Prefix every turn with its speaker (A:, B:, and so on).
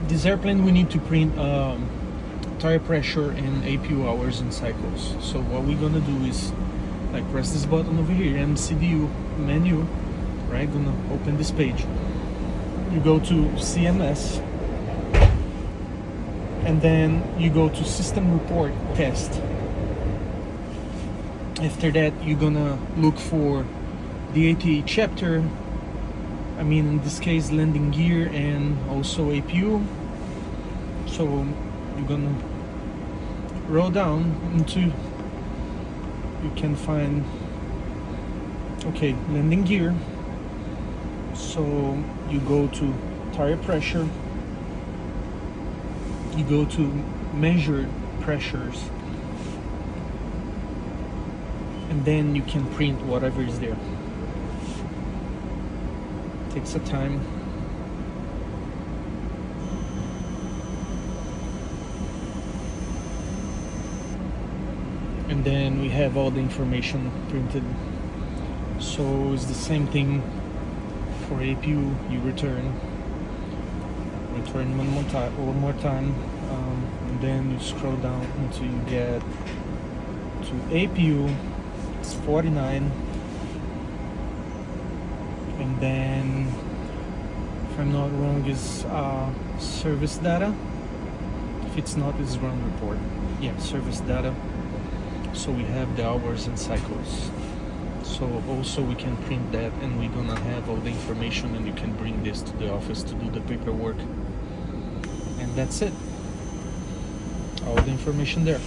A: This airplane we need to print tire pressure and APU hours and cycles. So what we're gonna do is like press this button over here, MCDU menu, right? Gonna open this page. You go to CMS, and then you go to System Report Test. After that, you're gonna look for the ATA chapter. I mean, in this case, landing gear and also APU. So you're gonna roll down into, you can find, okay, landing gear. So you go to tire pressure, you go to measured pressures, and then you can print whatever is there. Takes a time. And then we have all the information printed. So it's the same thing for APU. You return one more time, and then you scroll down until you get to APU. It's 49, and then, if I'm not wrong, is service data. If it's not, it's run report. Yeah, service data. So we have the hours and cycles. So also we can print that, and we're gonna have all the information, and you can bring this to the office to do the paperwork. And that's it. All the information there.